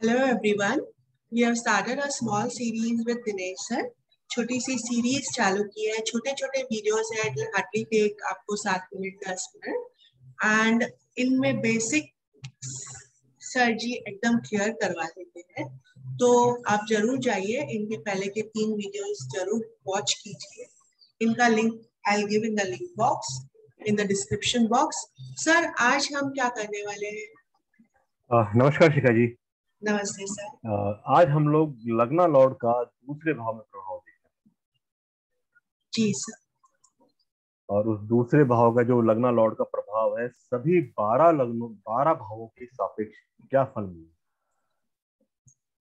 Hello everyone. We have started a small series with Dinesh sir. छोटी सी series चालू की है, छोटे छोटे वीडियोस है, इट हार्डली टेक आपको 7 मिनट 10 मिनट एंड इनमें बेसिक सर जी एकदम क्लियर करवा देते हैं। तो आप जरूर जाइए, इनके पहले के 3 वीडियोस जरूर वॉच कीजिए। इनका link I give in the link box, in the description box. Sir आज हम क्या करने वाले हैं? नमस्कार शिखा जी। नमस्ते सर। आज हम लोग लग्ना लॉर्ड का दूसरे भाव में प्रभाव देखें जी सर। और उस दूसरे भाव का जो लग्ना लॉर्ड का प्रभाव है सभी 12 भावों के सापेक्ष क्या फल मिले,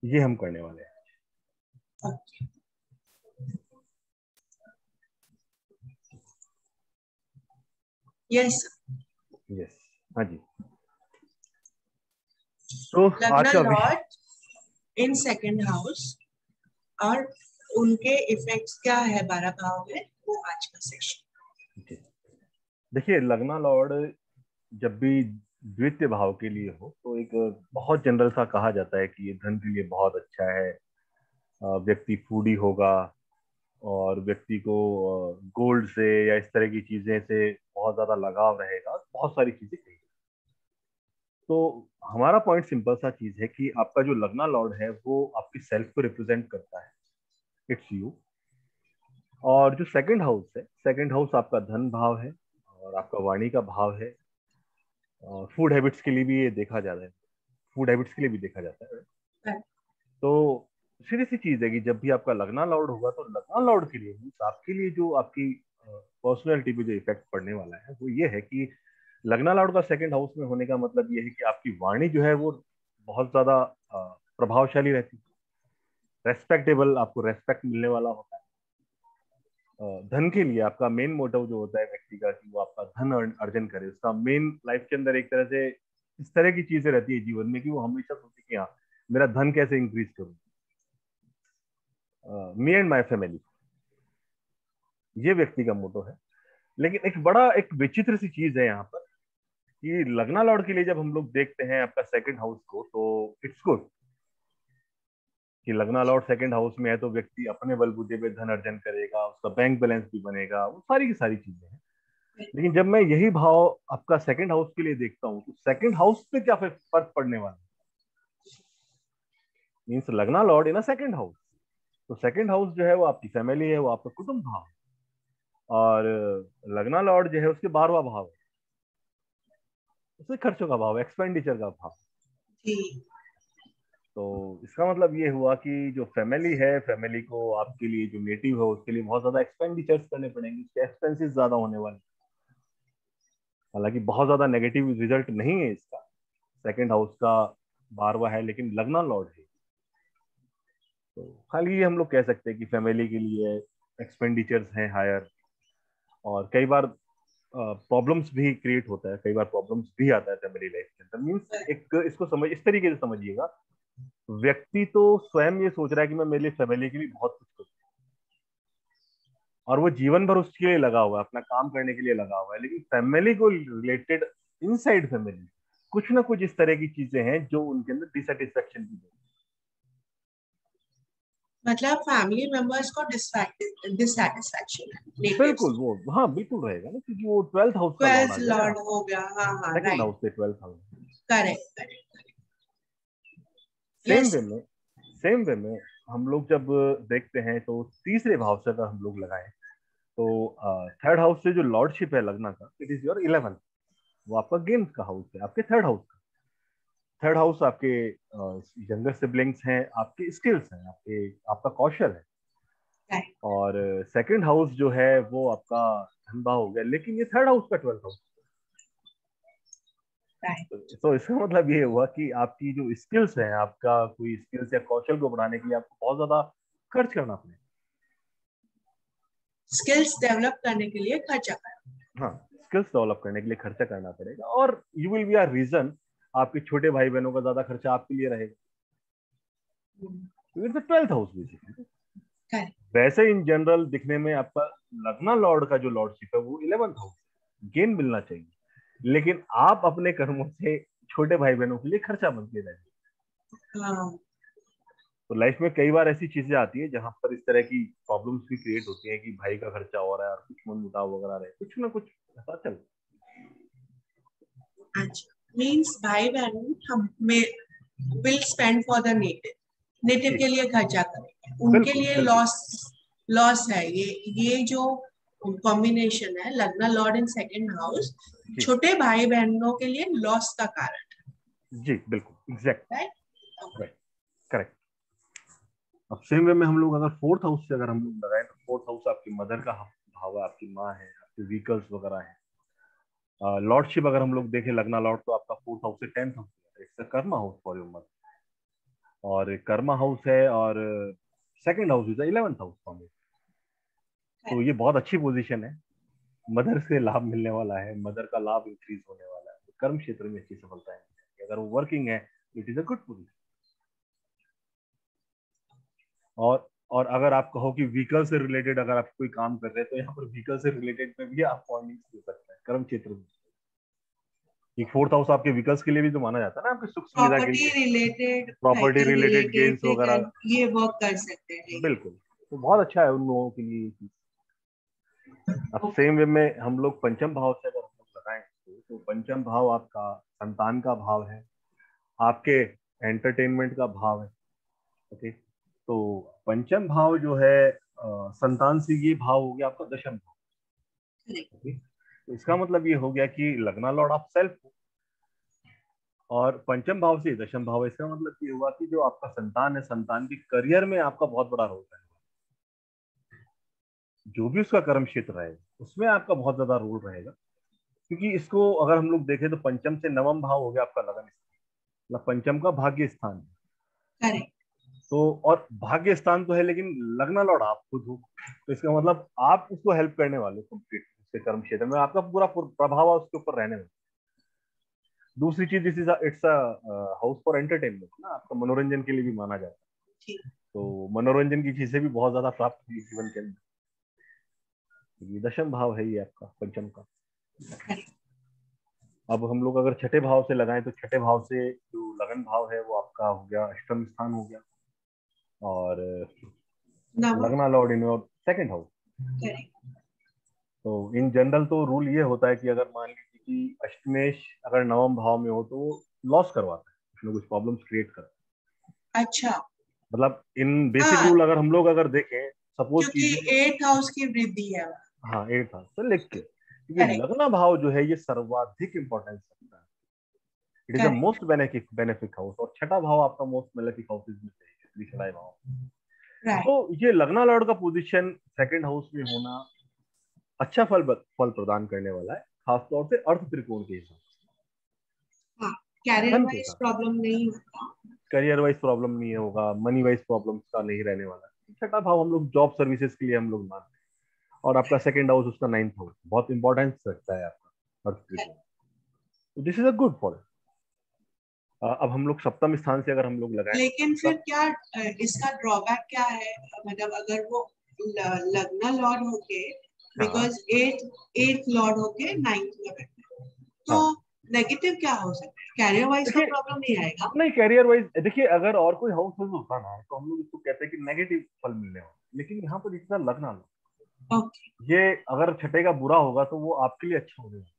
ये हम करने वाले हैं। यस यस, हाँ जी। तो आज लग्ना का लॉर्ड इन सेकंड हाउस और उनके इफेक्ट्स क्या है 12 भाव में, वो आज का सेशन। देखिए, लग्ना लॉर्ड जब भी द्वितीय भाव के लिए हो तो एक बहुत जनरल सा कहा जाता है कि ये धन के लिए बहुत अच्छा है, व्यक्ति फूडी होगा और व्यक्ति को गोल्ड से या इस तरह की चीजें से बहुत ज्यादा लगाव रहेगा, बहुत सारी चीजें कही। तो हमारा पॉइंट सिंपल सा चीज है कि आपका जो लग्ना लॉर्ड है वो आपकी सेल्फ को रिप्रेजेंट करता है, इट्स यू। और जो सेकंड हाउस है, सेकंड हाउस आपका धन भाव है और आपका वाणी का भाव है। और फूड हैबिट्स के लिए भी ये देखा जाता है, फूड हैबिट्स के लिए भी देखा जाता है। तो सीधी सी चीज है कि जब भी आपका लग्ना लॉर्ड होगा तो लग्ना लॉर्ड के लिए मीन्स आपके लिए जो आपकी पर्सनैलिटी पे जो इफेक्ट पड़ने वाला है वो ये है कि लग्ना लॉर्ड का सेकंड हाउस में होने का मतलब ये है कि आपकी वाणी जो है वो बहुत ज्यादा प्रभावशाली रहती है, रेस्पेक्टेबल, आपको रेस्पेक्ट मिलने वाला होता है। धन के लिए आपका मेन मोटिव जो होता है व्यक्ति का कि वो आपका धन अर्जन करे, उसका मेन लाइफ के अंदर एक तरह से इस तरह की चीजें रहती है जीवन में कि वो हमेशा सोचे कि हाँ, मेरा धन कैसे इंक्रीज करूं, मी एंड माई फैमिली, ये व्यक्ति का मोटो है। लेकिन एक विचित्र सी चीज है यहाँ पर कि लग्ना लॉर्ड के लिए जब हम लोग देखते हैं आपका सेकंड हाउस को तो इट्स गुड कि लग्ना लॉर्ड सेकंड हाउस में है तो व्यक्ति अपने बलबूते पे धन अर्जन करेगा, उसका बैंक बैलेंस भी बनेगा, वो सारी की सारी चीजें हैं। लेकिन जब मैं यही भाव आपका सेकंड हाउस के लिए देखता हूँ तो सेकंड हाउस पे क्या फर्क पड़ने वाला है, मीन्स लग्ना Lord in a second house. तो सेकंड हाउस जो है वो आपकी फैमिली है, वो आपका कुटुंब भाव है। और लग्ना लॉर्ड जो है उसके 12वां भाव है, उसके खर्चों का भाव, एक्सपेंडिचर का भाव। तो इसका मतलब ये हुआ कि जो फैमिली है, फैमिली को आपके लिए जो नेटिव है उसके लिए बहुत ज्यादा एक्सपेंडिचर्स करने पड़ेंगे, उसके एक्सपेंसेस ज्यादा होने वाले। हालांकि बहुत ज्यादा नेगेटिव रिजल्ट नहीं है इसका, सेकंड हाउस का 12वां है लेकिन लग्ना लॉर्ड है। तो खाली ये हम लोग कह सकते हैं कि फैमिली के लिए एक्सपेंडिचर्स हैं हायर, और कई बार प्रॉब्लम्स भी क्रिएट होता है, कई बार प्रॉब्लम्स भी आता है फैमिली लाइफ के अंदर। मीन्स एक इसको समझ इस तरीके से समझिएगा, व्यक्ति तो स्वयं ये सोच रहा है कि मैं मेरे लिए फैमिली के लिए बहुत कुछ करूँ और वो जीवन भर उसके लिए लगा हुआ है, अपना काम करने के लिए लगा हुआ है, लेकिन फैमिली को रिलेटेड इनसाइड फैमिली कुछ ना कुछ इस तरह की चीजें हैं जो उनके अंदर डिससेटिस्फेक्शन की देती। मतलब फैमिली मेंबर्स को डिससैटिस्फैक्शन है। बिल्कुल, वो हाँ बिल्कुल रहेगा ना, क्योंकि वो 12th हाउस का लॉर्ड 12th आ गया ना, लॉर्ड हो गया। हाँ हाँ, सेकंड राइट, हाउस से 12th house. Correct correct. Same yes. Way में सेम वे में हम लोग जब देखते हैं तो तीसरे भाव से अगर हम लोग लगाएं तो थर्ड हाउस से जो लॉर्डशिप है लग्ना का, इट इज योर 11th। वो आपका गेम्स का हाउस है, आपके थर्ड हाउस का। थर्ड हाउस आपके यंगर सिबलिंग्स हैं, आपके स्किल्स हैं, आपके आपका कौशल है। और सेकंड हाउस जो है वो आपका धन भाव हो गया, लेकिन ये थर्ड हाउस का 12th हाउस। तो इसका मतलब ये हुआ कि आपकी जो स्किल्स है, आपका कोई स्किल्स या कौशल को बढ़ाने के लिए आपको बहुत ज्यादा खर्च करना पड़ेगा। स्किल्स डेवलप करने के लिए खर्चा करना। हाँ, स्किल्स डेवलप करने के लिए खर्चा करना पड़ेगा, और you will be our reason आपके छोटे भाई बहनों का ज्यादा खर्चा आपके लिए रहेगा। It's the 12th house basically. वैसे इन जनरल दिखने में आपका लग्ना लॉर्ड का जो लॉर्डशिप है वो 11th हाउस, गेन मिलना चाहिए, लेकिन आप अपने कर्मों से छोटे भाई बहनों के लिए खर्चा बनते रहेंगे। हाँ, तो लाइफ में कई बार ऐसी चीजें आती है जहां पर इस तरह की प्रॉब्लम्स भी क्रिएट होती हैं कि भाई का खर्चा हो रहा है और कुछ मनमुटाव वगैरह रहे, कुछ ना कुछ पता चल। अच्छा, मीन्स भाई बहन हम में will spend for the native, native जी के लिए खर्चा करेंगे, उनके बिल्कुल लिए बिल्कुल। लॉस, लॉस है ये जो कॉम्बिनेशन है लग्ना लॉर्ड इन सेकंड हाउस, जी छोटे भाई बहनों के लिए लॉस का कारण जी बिल्कुल एग्जैक्ट। है, राइट। Right correct. अब सेम वे में हम लोग अगर फोर्थ हाउस से अगर हम लोग लगाए तो फोर्थ हाउस आपकी मदर का भाव है, आपकी माँ है, आपके व्हीकल्स वगैरह है। लॉर्डशिप अगर हम लोग देखें लग्ना लॉर्ड तो आपका फोर्थ हाउस से tenth house, it's a Karma house for your mother, और कर्मा हाउस है, और second house is 11th house for me. तो ये बहुत अच्छी पोजीशन है, मदर से लाभ मिलने वाला है, मदर का लाभ इंक्रीज होने वाला है, कर्म क्षेत्र में अच्छी सफलता है, अगर वो वर्किंग है it is a good position. और अगर आप कहो कि व्हीकल से रिलेटेड अगर आप कोई काम कर रहे हैं तो यहाँ पर व्हीकल से रिलेटेड में भी आप पॉइंट्स दे सकते हैं कर्म क्षेत्र में। एक फोर्थ हाउस आपके व्हीकल्स के लिए भी तो माना जाता है ना, आपकी सुख सुविधा के प्रॉपर्टी लिए, related, property vehicle related related gains दे वगैरह। कैन ये वर्क कर सकते हैं। बिल्कुल, तो बहुत अच्छा है उन लोगों के लिए ये चीज। अब सेम वे में हम लोग पंचम भाव से अगर हम लोग लगाएं तो पंचम भाव आपका संतान का भाव है, आपके एंटरटेनमेंट का भाव है। ओके, तो पंचम भाव जो है संतान से ये भाव हो गया आपका दशम भाव। ओके, तो इसका मतलब ये हो गया कि लग्ना लॉर्ड ऑफ सेल्फ हो, और पंचम भाव से दशम भाव है, इसका मतलब ये हुआ कि जो आपका संतान है, संतान के करियर में आपका बहुत बड़ा रोल है, जो भी उसका कर्म क्षेत्र रहेगा उसमें आपका बहुत ज्यादा रोल रहेगा। क्योंकि इसको अगर हम लोग देखें तो पंचम से नवम भाव हो गया आपका लगन स्थान, मतलब पंचम का भाग्य स्थान है। करेक्ट, तो और भाग्य स्थान तो है लेकिन लग्ना लॉर्ड आप खुद हो, तो इसका मतलब आप उसको हेल्प करने वाले कंप्लीट, उसके कर्म क्षेत्र में आपका पूरा प्रभाव उसके ऊपर रहने वाला। दूसरी चीज this is it's a house for entertainment ना, आपका मनोरंजन के लिए भी माना जाता है, ठीक, तो मनोरंजन की चीजें भी बहुत ज्यादा प्राप्त हुई जीवन के अंदर। ये दशम भाव है ये आपका पंचम का। करेक्ट, अब हम लोग अगर छठे भाव से लगाएं तो छठे भाव से जो लगन भाव है वो आपका हो गया अष्टम स्थान हो गया, और नवा, लगना Lord in your second house. Correct, तो इन जनरल तो रूल ये होता है कि अगर मान लीजिए कि अष्टमेश अगर नवम भाव में हो तो वो लॉस करवाता है, कुछ ना कुछ प्रॉब्लम्स क्रिएट करता अच्छा, है। मतलब इन बेसिक हाँ, रूल अगर हम लोग अगर देखें, सपोज क्योंकि कीजिए। 8th हाउस की वृद्धि है। हाँ 8 था तो लिख के, क्योंकि करेक्ट, लगना भाव जो है ये सर्वाधिक इंपॉर्टेंस रखता है, it is the correct, most benefic house, और छठा भाव आपका मोस्ट बेनिफिक हाउस में से छठा भाव। तो राइट, ये लगना लॉर्ड का पोजीशन सेकंड हाउस में होना अच्छा फल प्रदान करने वाला है, खासतौर से अर्थ त्रिकोण के हिसाब हाँ, से, कैरियर धन के वाइज हिसाब से। प्रॉब्लम नहीं होता। करियर वाइज प्रॉब्लम नहीं होगा, मनी वाइज प्रॉब्लम का नहीं रहने वाला। छठा भाव हम लोग जॉब सर्विसेज के लिए हम लोग मानते हैं, और आपका सेकंड हाउस उसका नाइन्थ हाउस बहुत इंपॉर्टेंस रखता है आपका अर्थ त्रिकोण। तो this is a good for. अब हम लोग सप्तम स्थान से अगर हम लोग लगाएं तो लेकिन फिर सप्तम। क्या इसका ड्रॉबैक क्या है, मतलब अगर वो लग्ना लॉर्ड होके, हाँ बिकॉज एट लॉर्ड होके नाइन्थ में बैठे, तो हाँ नेगेटिव क्या हो सकता है, कैरियर वाइज का देखिए, प्रॉब्लम नहीं आएगा। नहीं कैरियर वाइज देखिए, अगर और कोई हाउस होता ना तो हम लोग इसको कहते हैं कि नेगेटिव फल मिलने वाला, लेकिन यहाँ पर इतना लगना लो, ओके, ये अगर छठे का बुरा होगा तो वो आपके लिए अच्छा होने वाला।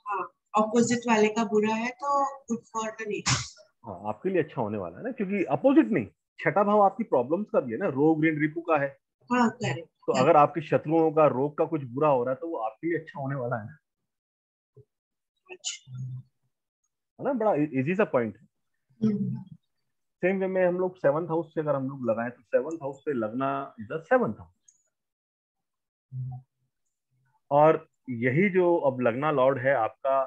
हाँ, ऑपोजिट वाले का बुरा है तो गुड फॉर द नेक्स्ट। हाँ आपके लिए अच्छा होने वाला है ना, क्योंकि अपोजिट नहीं, छठा भाव आपकी प्रॉब्लम्स का भी है ना, रोग ऋण रिपु का है। हाँ, करेक्ट, तो करेक्ट, अगर आपके शत्रुओं का रोग का कुछ बुरा हो रहा है तो वो आपके लिए अच्छा होने वाला अच्छा, है ना, बड़ा इजी सा पॉइंट है। हम्म, सेम वे में हम लोग सेवंथ हाउस से अगर हम लोग लगाएं तो सेवंथ हाउस पे लगना इज द सेवंथ हाउस, और यही जो अब लगना लॉर्ड है आपका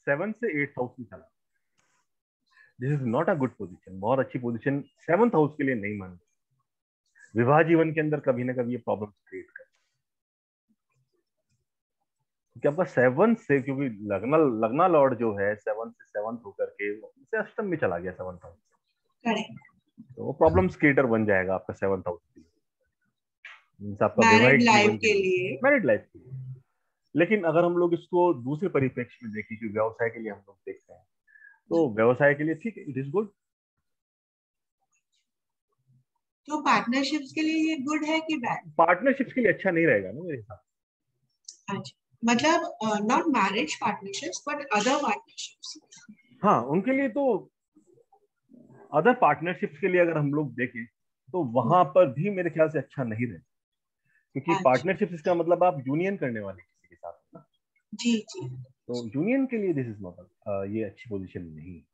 सेवन से एट हाउस में चला। This is not a good position, बहुत अच्छी पोजीशन सेवंथ हाउस के लिए नहीं मानी। विवाह जीवन के अंदर कभी ना कभी ये प्रॉब्लम क्रिएट कर, क्योंकि आपका सेवन से, क्योंकि लगना लगना लॉर्ड जो है सेवन से सेवंथ होकर के से अष्टम में चला गया सेवंथ हाउस, करेक्ट, तो वो प्रॉब्लम्स क्रिएटर बन जाएगा आपका सेवंथ हाउस के लिए, मीन्स आपका मैरिड वैवाहिक लाइफ जीवन के के लिए, लिए, मैरिड लाइफ के लिए। लेकिन अगर हम लोग इसको दूसरे परिप्रेक्ष्य में देखें कि व्यवसाय के लिए हम लोग देखते हैं, तो व्यवसाय के लिए ठीक है, इट इज गुड। तो पार्टनरशिप्स के लिए ये गुड है कि बैड? पार्टनरशिप्स के लिए अच्छा नहीं रहेगा ना मेरे हिसाब से। अच्छा, मतलब not marriage partnerships but other partnerships. हाँ, उनके लिए तो, अदर पार्टनरशिप्स के लिए अगर हम लोग देखें तो वहां पर भी मेरे ख्याल से अच्छा नहीं रहे, क्योंकि अच्छा, पार्टनरशिप इसका मतलब आप यूनियन करने वाले किसी के साथ ना। जी जी। तो यूनियन के लिए दिस इज नॉट, ये अच्छी पोजीशन नहीं है।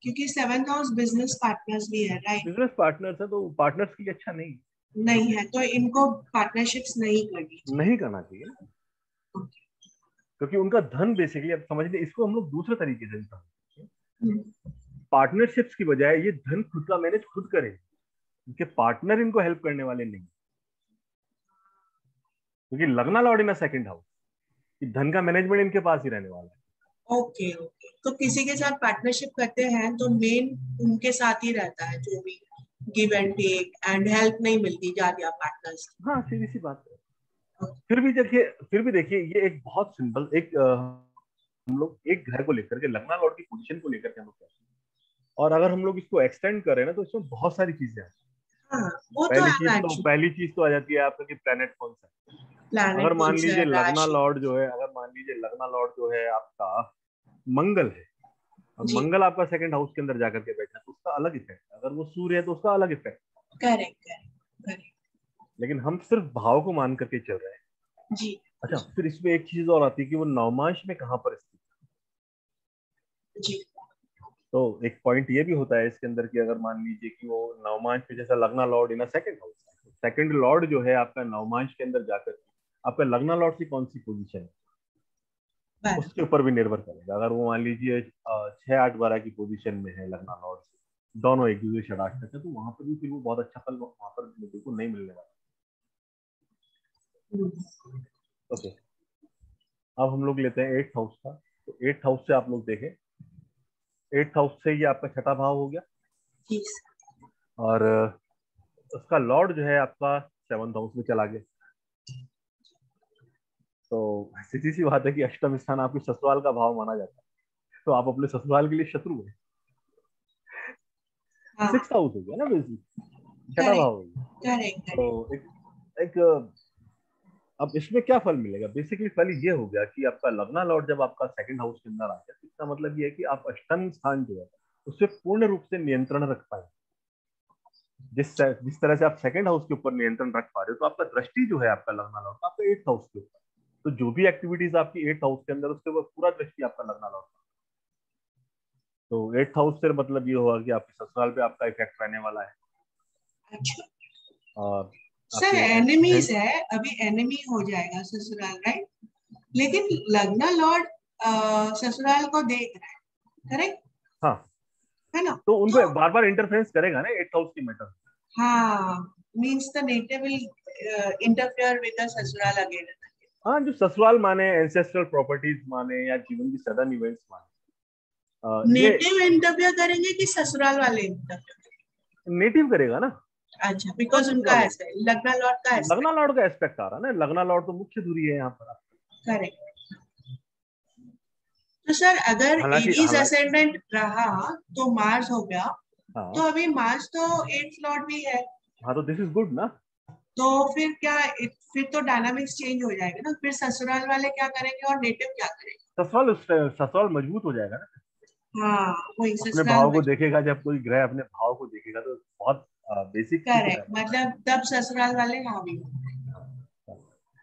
क्योंकि सेवेंथ हाउस बिजनेस पार्टनर्स भी है, राइट? बिजनेस पार्टनर्स है तो पार्टनर्स के लिए अच्छा नहीं, नहीं है तो इनको पार्टनरशिप्स नहीं करनी नहीं करना चाहिए ना, क्योंकि उनका धन बेसिकली, अब समझ लीजिए इसको हम लोग दूसरे तरीके से समझते हैं। चाहिए। पार्टनरशिप्स की बजाय ये धन खुद का मैनेज खुद करें, उनके पार्टनर इनको हेल्प करने वाले नहीं, क्योंकि लगना लॉर्ड इन सेकंड हाउस, कि धन का मैनेजमेंट इनके पास ही रहने वाला है। ओके ओके, तो किसी के साथ पार्टनरशिप करते हैं तो मेन उनके साथ ही रहता है, जो भी give and take and help नहीं मिलती ज्यादा पार्टनर्स हाँ, सीधी सी बात है। की। फिर भी देखिए ये एक बहुत सिंपल एक, हम लोग एक घर को लेकर के लगना लॉर्ड की पोजीशन को लेकर के हम लोग कहते हैं, और अगर हम लोग इसको एक्सटेंड करें ना तो इसमें बहुत सारी चीजें हैं। हाँ, वो तो है एक्चुअली। पहली चीज तो आ जाती है आपका कि प्लेनेट कौन सा है। प्लैनेट अगर कौन मान सा लीजिए है, लगना राशि। लॉर्ड जो है, अगर मान लीजिए लगना लॉर्ड जो है आपका मंगल है, और जी, मंगल आपका सेकंड हाउस के अंदर जाकर के बैठा है तो उसका अलग इफेक्ट, अगर वो सूर्य है तो उसका अलग इफेक्ट। Correct correct correct. लेकिन हम सिर्फ भाव को मान करके चल रहे हैं। जी अच्छा, फिर इसमें एक चीज और आती है कि वो नवमांश में कहाँ पर स्थित है। जी। तो एक पॉइंट ये भी होता है इसके अंदर कि अगर मान लीजिए कि वो नवमांश में, जैसा लगना Lord in second house, second Lord जो है आपका नवमांश के अंदर जाकर के आपका लगना लॉर्ड की कौन सी पोजीशन है बराबर। उसके ऊपर भी निर्भर करेगा। अगर वो मान लीजिए 6 8 12 की पोजीशन में है लगना लॉर्ड से, दोनों एक दूसरे षडाष्टक है, तो वहां पर भी फिर वो बहुत अच्छा फल वहां पर बिल्कुल नहीं मिलने वाला। ओके, अब हम लोग लेते हैं एट्थ हाउस का। तो एट्थ हाउस से आप लोग देखें, एट्थ हाउस से ये आपका छठा भाव हो गया, जी और उसका लॉर्ड जो है आपका सेवंथ हाउस में चला गया। तो सीधी सी बात है कि अष्टम स्थान आपके ससुराल का भाव माना जाता है, तो आप अपने ससुराल के लिए शत्रु है। हाँ। सिक्स हाउस हो गया ना बेसिक, छठा भाव हो करेक्ट गया। Correct correct. तो एक अब इसमें क्या फल मिलेगा, बेसिकली फल ये हो गया कि आपका लगना लॉर्ड जब आपका सेकंड हाउस के अंदर आ गया, इसका मतलब ये है कि आप अष्टम स्थान जो है उससे पूर्ण रूप से नियंत्रण रख पाए। जिस तरह से आप सेकंड हाउस के ऊपर नियंत्रण रख पा रहे हो, तो आपका दृष्टि जो है आपका लगना लॉर्ड का आपका एट्थ हाउस के ऊपर, तो जो भी एक्टिविटीज आपकी एट्थ हाउस के अंदर, उसके ऊपर पूरा दृष्टि आपका लगना लॉर्ड। तो एट्थ हाउस से मतलब ये होगा कि आपके ससुराल पे आपका इफेक्ट रहने वाला है, अच्छा और सर, आपके एनिमीज है, अभी एनिमी हो जाएगा ससुराल, राइट? लेकिन लगना लॉर्ड ससुराल को देख रहा है, करेक्ट हाँ, है ना? तो तो उनको बार बार इंटरफेरेंस करेगा ना एट्थ हाउस की मैटर। हाँ, means the native will interfere with the ससुराल अगेन। हाँ, जो ससुराल माने, एंसेस्ट्रल प्रॉपर्टीज माने, या जीवन की सडन इवेंट्स माने, ये नेटिव इंटरफेयर करेंगे कि ससुराल वाले इंटरफेयर? नेटिव करेगा ना। अच्छा, हाँ, बिकॉज तो क्या उनका बोल, ऐसा है, लगना लॉर्ड का लगना एस्पेक्ट। लॉर्ड का एस्पेक्ट आ रहा है ना, लगना लॉर्ड तो मुख्य दूरी है यहाँ पर। करेक्ट। तो सर अगर हालांकि एरीज हालांकि असेंडेंट रहा तो मार्स हो गया, हाँ, तो अभी मार्स तो एट्थ लॉर्ड भी है, हाँ, तो दिस इज गुड ना। तो फिर क्या, फिर तो डायनामिक्स चेंज हो जाएगा ना, फिर ससुराल वाले क्या करेंगे और नेटिव क्या करेंगे? ससुराल मजबूत हो जाएगा ना। हाँ, वही अपने ससुराल भाव में। को देखेगा, जब कोई ग्रह अपने भाव को देखेगा तो बहुत बेसिक सी तो करेक्ट, रहता मतलब तब ससुराल वाले हावी होंगे। है।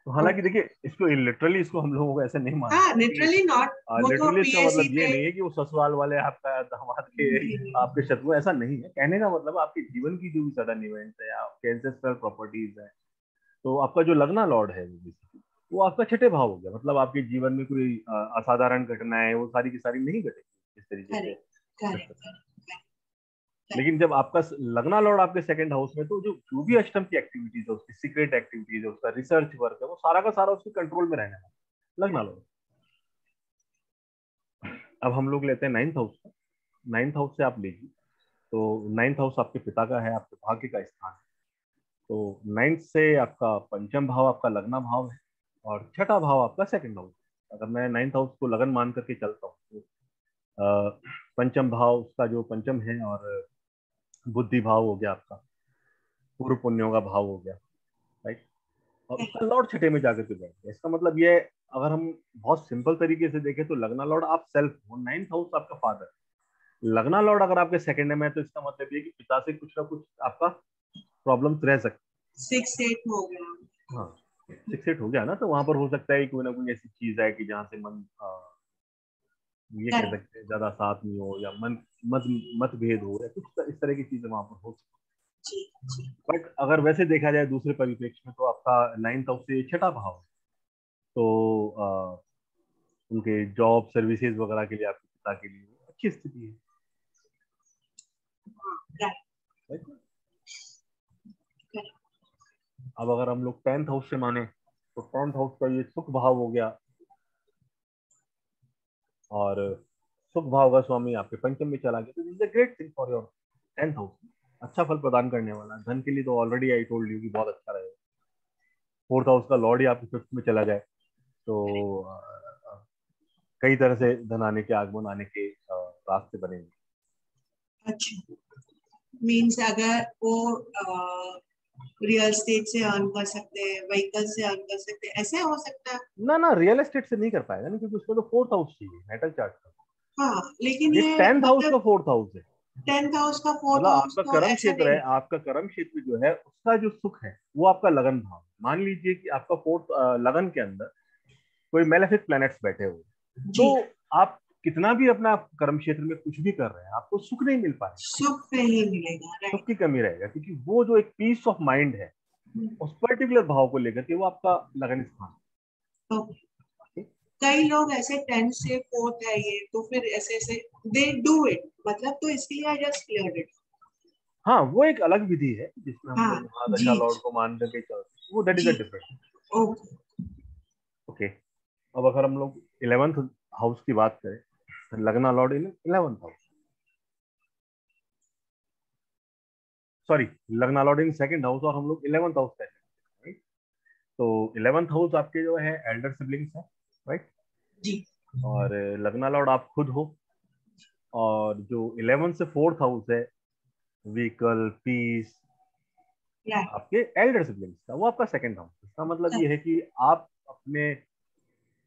तो हालांकि ओके। देखिए, इसको लिटरली इसको हम लोगों को ऐसे नहीं मानना हाँ, है कि, लिटरली नॉट, वो तो लिटरली इसका पीएससी मतलब ये पे। नहीं है कि वो ससुराल वाले आपका दामाद के आपके शत्रु, ऐसा नहीं है। कहने का मतलब आपके जीवन की जो भी सडन इवेंट्स है, आपके एंसेस्ट्रल प्रॉपर्टीज है, तो आपका जो लगना लॉर्ड है वो आपका छठे भाव हो गया, मतलब आपके जीवन में कोई असाधारण घटनाएं वो सारी की सारी नहीं घटेगी इस तरीके से। Correct correct correct. लेकिन जब आपका लगना लॉर्ड आपके सेकंड हाउस में, तो जो जो भी अष्टम की एक्टिविटीज है, उसकी सीक्रेट एक्टिविटीज है, उसका रिसर्च वर्क है, वो सारा का सारा उसके कंट्रोल में रहने वाला लगना लॉर्ड। अब हम लोग लेते हैं नाइन्थ हाउस का। नाइन्थ हाउस से आप लीजिए, तो नाइन्थ हाउस आपके पिता का है, आपके भाग्य का स्थान है। तो नाइन्थ से आपका पंचम भाव आपका लगना भाव है, और छठा भाव आपका सेकंड हाउस। अगर मैं नाइन्थ हाउस को लगन मान करके चलता हूँ तो पंचम भाव उसका जो पंचम है, और बुद्धि भाव हो गया आपका, पूर्व पुण्यों का भाव हो गया, राइट। और उसका लॉर्ड छठे में जाकर के बैठ गया। इसका मतलब ये, अगर हम बहुत सिंपल तरीके से देखें तो लग्ना लॉर्ड आप सेल्फ हो, 9th हाउस आपका फादर, लग्ना लॉर्ड अगर आपके सेकंड में है तो इसका मतलब ये कि पिता से कुछ ना कुछ आपका प्रॉब्लम्स रह सकते। 6-8 हो गया। हाँ 6-8 हो गया ना, तो वहां पर हो सकता है कोई ना कोई ऐसी चीज है कि जहाँ से मन ये कह करेक्ट। सकते हैं ज्यादा साथ नहीं हो, या मन मत मतभेद हो, या कुछ इस तरह की चीजें वहां पर हो सकती। जी जी। बट अगर वैसे देखा जाए दूसरे परिप्रेक्ष्य में, तो आपका 9th हाउस से छठा भाव है, तो उनके जॉब सर्विसेज वगैरह के लिए, आपके पिता के लिए अच्छी स्थिति है, राइट। right? अब अगर हम लोग 10th हाउस से माने, तो 10th हाउस का ये सुख भाव हो गया, और सुख भाव का स्वामी आपके पंचम में चला गया, तो this is a great thing for your 10th house. अच्छा फल प्रदान करने वाला। धन के लिए तो ऑलरेडी आई टोल्ड यू कि बहुत अच्छा रहेगा। 4th हाउस का लॉर्ड ही आपके 5th में चला जाए, तो कई तरह से धन आने के, आगमन आने के रास्ते बनेंगे। अच्छा, मीन्स अगर वो रियल एस्टेट से अर्न कर सकते हैं, व्हीकल से अर्न कर सकते हैं, ऐसे हो सकता है? ना रियल एस्टेट से नहीं कर पाएगा ना, क्योंकि उसमें तो 4th हाउस चाहिए नेटल चार्ट का। हाँ, लेकिन ये ये 10th हाउस का मतलब 4th हाउस है। 10th हाउस का 4th मतलब हाउस आपका तो कर्म ऐसा क्षेत्र नहीं है, है। आपका कर्म क्षेत्र जो है उसका जो सुख है वो आपका लगन भाव। मान लीजिए कि आपका 4th लगन के अंदर कोई मेलेफिक प्लैनेट्स बैठे हुए, जी। तो आप कितना भी अपना कर्म क्षेत्र में कुछ भी कर रहे हैं, आपको सुख नहीं मिल पाएगा, सुख नहीं मिलेगा, सुख राइट। की कमी रहेगा, क्योंकि वो जो एक पीस ऑफ माइंड है उस पर्टिकुलर भाव को लेकर के, वो आपका लगन स्थान ओके। कई लोग ऐसे 10 से 4th है ये, तो फिर ऐसे ऐसे दे डू इट, मतलब तो इसलिए आई जस्ट क्लियर्ड इट। हाँ वो एक अलग विधि है जिसमें हम हाँ लोग महादशा जी लॉर्ड को मान करके चलते हैं, वो दैट इज जी। A different. ओके। ओके, अब अगर हम लोग 11th हाउस की बात करें, तो लगना लॉर्ड इन 11th हाउस, सॉरी, लगना लॉर्ड इन सेकंड हाउस, और हम लोग 11th हाउस कहते हैं, राइट। तो 11th हाउस आपके जो है एल्डर सिबलिंग्स है, राइट। जी। और लगना लॉर्ड आप खुद हो, और जो 11th से 4th हाउस है, व्हीकल, पीस, राइट। आपके एल्डर सिबलिंग्स का, वो आपका सेकंड हाउस। इसका मतलब ये है कि आप अपने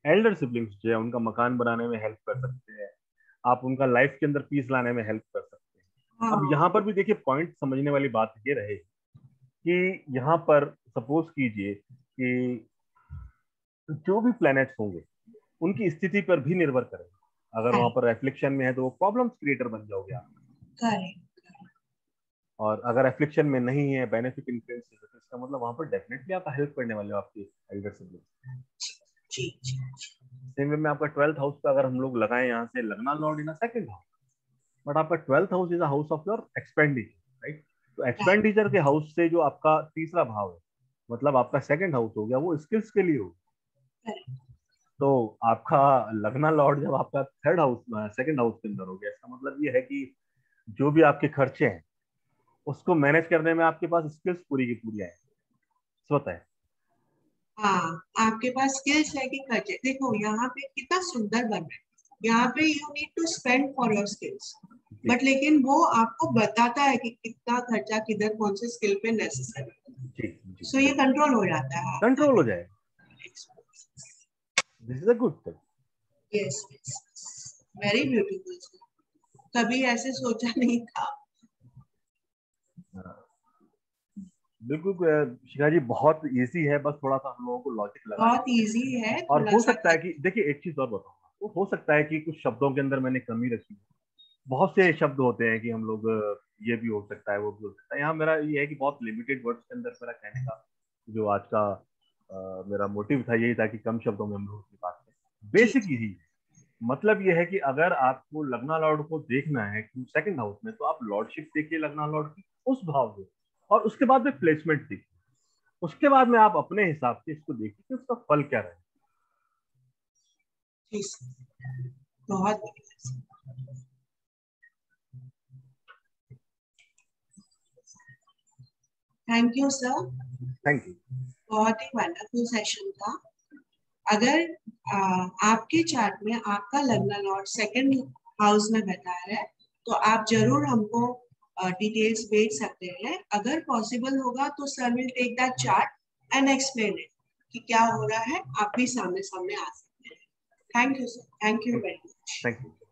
एल्डर सिबलिंग्स जो है उनका मकान बनाने में हेल्प कर सकते हैं, आप उनका लाइफ के अंदर पीस लाने में हेल्प कर सकते हैं। अब हाँ यहाँ पर भी देखिए पॉइंट समझने वाली बात ये रहे कि यहाँ पर सपोज कीजिए कि जो भी प्लैनेट्स होंगे उनकी स्थिति पर भी निर्भर करेगा। अगर वहां पर एफ्लिक्शन में है तो वो प्रॉब्लम्स क्रिएटर बन जाओगे आप, करेक्ट। और अगर एफ्लिक्शन में नहीं है, बेनिफिट इन्फ्लुएंस है, तो इसका मतलब वहां पर डेफिनेटली आप हेल्प करने वाले हो आपके एल्डर सिबलिंग्स। जी जी। सेम वे में आपका 12th हाउस का अगर हम लोग लगाएं यहाँ से, लगना Lord in second house, but आपका 12th house is a house of your expenditure, right. तो राइट। एक्सपेंडिचर के हाउस से जो आपका तीसरा भाव है, मतलब आपका सेकंड हाउस हो गया, वो स्किल्स के लिए हो। करेक्ट। तो आपका लगना लॉर्ड जब आपका थर्ड हाउस, सेकंड हाउस के अंदर हो गया, इसका मतलब ये है कि जो भी आपके खर्चे हैं उसको मैनेज करने में आपके पास स्किल्स पूरी की पूरी है, स्वतः है। हाँ, आपके पास स्किल्स है कि खर्चे, देखो यहाँ पे कितना सुंदर बन रहा है। यहाँ पे you need to spend for your skills, जी बट लेकिन वो आपको बताता है कि कितना खर्चा किधर कौन से स्किल पे नेसेसरी है। जी जी, सो ये कंट्रोल हो जाता है आपका। कंट्रोल हो जाएगा। This is a good thing. Yes yes, very beautiful. कभी ऐसे सोचा नहीं था। बिल्कुल शिखा जी, बहुत इजी है, बस थोड़ा सा हम लोगों को लॉजिक लगाना बहुत है। इजी है, और थोड़ा हो सा सकता है कि देखिए एक चीज और बताऊंगा, वो हो सकता है कि कुछ शब्दों के अंदर मैंने कमी रखी है। बहुत से शब्द होते हैं कि हम लोग ये भी हो सकता है, वो भी हो सकता है। यहाँ मेरा ये है कि बहुत लिमिटेड वर्ड्स के अंदर मेरा कहने का जो आज का मेरा मोटिव था, यही था कि कम शब्दों में हम लोग की बात करें। जी। बेसिक यही है। मतलब ये है कि अगर आपको लगना लॉर्ड को देखना है कि सेकंड हाउस में, तो आप लॉर्डशिप देखिए लगना लॉर्ड की उस भाव में, और उसके बाद में प्लेसमेंट देखिए, उसके बाद में आप अपने हिसाब से इसको देखिए कि उसका फल क्या रहे। जी सर, बहुत बढ़िया। Thank you sir, thank you. बहुत ही वंडरफुल सेशन था। अगर आपके चार्ट में आपका लग्न लॉर्ड सेकंड हाउस में बैठा है, तो आप जरूर हमको डिटेल्स भेज सकते हैं। अगर पॉसिबल होगा तो sir will take that chart and explain it कि क्या हो रहा है, आप भी सामने सामने आ सकते हैं। Thank you sir, thank you very much. Thank you.